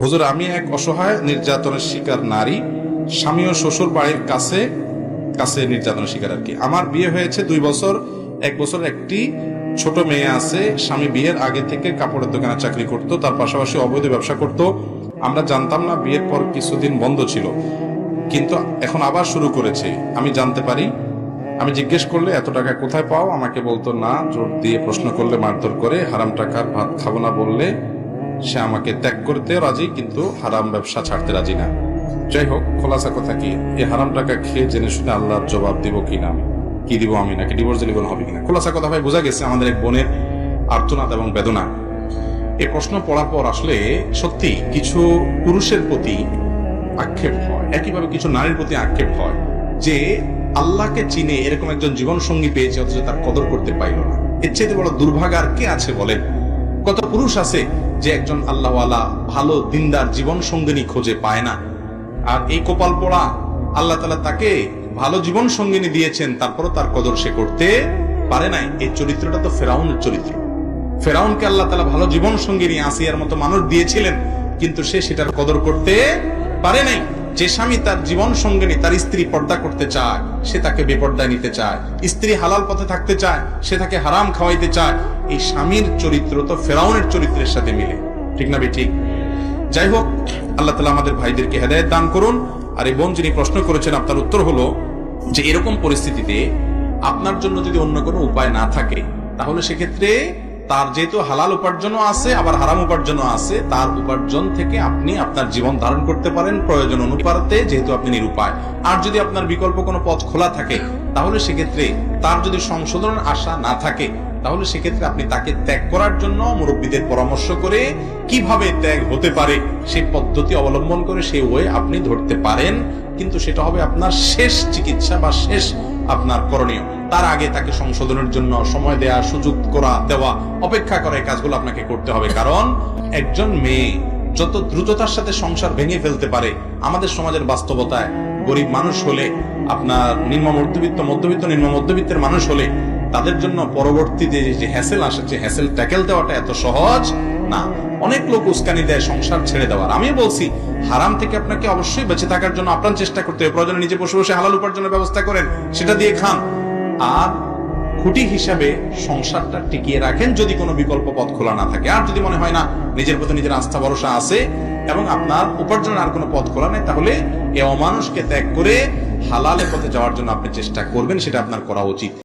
হুজুর, আমি এক অসহায় নির্যাতনের শিকার নারী, স্বামী ও শ্বশুর বাড়ির কাছে কাছে নির্যাতনের শিকার আর কি। আমার বিয়ে হয়েছে 2 বছর, 1 বছর একটি ছোট মেয়ে আছে। স্বামী বিয়ের আগে থেকে কাপড়ের দোকানে চাকরি করত, তার পাশাপাশি অবৈধ ব্যবসা করত। আমরা জানতাম না, বিয়ের পর কিছুদিন বন্ধ ছিল, কিন্তু এখন আবার শুরু করেছে। আমি জানতে পারি? আমি জিজ্ঞেস করলে এত টাকা কোথায় পাও, আমাকে বলতো না, জোর দিয়ে প্রশ্ন করলে মারধর করে, হারাম টাকার ভাত খাবো না বললে সে আমাকে ত্যাগ করতে রাজি, কিন্তু হারাম ব্যবসা ছাড়তে রাজি না। যাই হোক, খোলাসা কথা কি, এই হারাম টাকা খেয়ে জেনে শুনে আল্লাহর জবাব দিব কিনা, আমি কি দিব, আমি নাকি ডিভোর্স দিলে হবে কিনা? খোলাসা কথা ভাই বোঝা গেছে আমাদের এক বোনের আর্তনাদ এবং বেদনা। এই প্রশ্ন পড়ার পর আসলে সত্যি কিছু পুরুষের প্রতি আক্ষেপ হয়, একইভাবে কিছু নারীর প্রতি আক্ষেপ হয় যে আল্লাহকে চিনে এরকম একজন জীবন সঙ্গী পেয়েছে, অথচ তার কদর করতে পাইল না। এর চাইতে বড় দুর্ভাগ্য আর কে আছে বলেন? কত পুরুষ আছে যে একজন আল্লাহওয়ালা ভালো দিনদার জীবন সঙ্গিনী খোঁজে পায় না, আর এই কপাল পোড়া আল্লাহ তাআলা তাকে ভালো জীবন সঙ্গিনী দিয়েছেন, তারপরও তার কদর সে করতে পারে নাই। এই চরিত্রটা তো ফেরাউনের চরিত্র। ফেরাউনকে আল্লাহ তাআলা ভালো জীবন সঙ্গিনী আসিয়ার মতো মানুষ দিয়েছিলেন, কিন্তু সে সেটার কদর করতে পারে নাই। যে স্বামী তার জীবন সঙ্গিনী, তার স্ত্রী পর্দা করতে চায়, সে তাকে বেপর্দায় নিতে চায়। স্ত্রী হালাল পথে থাকতে চায়, সে তাকে হারাম খাওয়াইতে চায়। এই স্বামীর চরিত্র তো ফেরাউনের চরিত্রের সাথে মিলে, ঠিক না ঠিক? যাই হোক, আল্লাহ তাআলা আমাদের ভাইদেরকে হেদায়েত দান করুন। আর এই বোন যিনি প্রশ্ন করেছেন, আপনার উত্তর হলো যে এরকম পরিস্থিতিতে আপনার জন্য যদি অন্য কোনো উপায় না থাকে, তাহলে সেক্ষেত্রে তার যেহেতু হালাল উপার্জনও আছে, আবার হারাম উপার্জনও আছে, তার উপার্জন থেকে আপনি আপনার জীবন ধারণ করতে পারেন প্রয়োজন অনুপাতে, যেহেতু আপনি নিরুপায়। আর যদি আপনার বিকল্প কোনো পথ খোলা থাকে, তাহলে সেক্ষেত্রে তার যদি সংশোধন আশা না থাকে, তাহলে সেক্ষেত্রে আপনি তাকে ত্যাগ করার জন্য মুরব্বীদের পরামর্শ করে কিভাবে ত্যাগ হতে পারে সেই পদ্ধতি অবলম্বন করে সেই ওয়ে আপনি ধরতে পারেন। কিন্তু সেটা হবে আপনার শেষ চিকিৎসা বা শেষ আপনার করণীয়। তার আগে তাকে সংশোধনের জন্য সময় দেওয়া, সুযোগ দেওয়া, অপেক্ষা করা, এই কাজগুলো আপনাকে করতে হবে। কারণ একজন মেয়ে যত দ্রুততার সাথে সংসার ভেঙে ফেলতে পারে, আমাদের সমাজের বাস্তবতায় গরিব মানুষ হলে, আপনার নিম্ন মধ্যবিত্ত নিম্ন মধ্যবিত্তের মানুষ হলে, তাদের জন্য পরবর্তীতে যে হ্যাসেল আসে, যে হ্যাসেল ট্যাকেল দেওয়াটা এত সহজ না। অনেক লোক উস্কানি দেয় সংসার ছেড়ে দেওয়ার। আমি বলছি, হারাম থেকে আপনাকে অবশ্যই বেঁচে থাকার জন্য আপ্রাণ চেষ্টা করতে হবে। প্রয়োজনে নিজে বসে বসে হালাল উপার্জনের ব্যবস্থা করেন, সেটা দিয়ে খান। আর খুঁটি হিসাবে সংসারটা টিকিয়ে রাখেন যদি কোনো বিকল্প পথ খোলা না থাকে। আর যদি মনে হয় না, নিজের প্রতি নিজের আস্থা ভরসা আছে এবং আপনার উপার্জনের আর কোনো পথ খোলা নেই, তাহলে এ অমানুষকে ত্যাগ করে হালালের পথে যাওয়ার জন্য আপনি চেষ্টা করবেন, সেটা আপনার করা উচিত।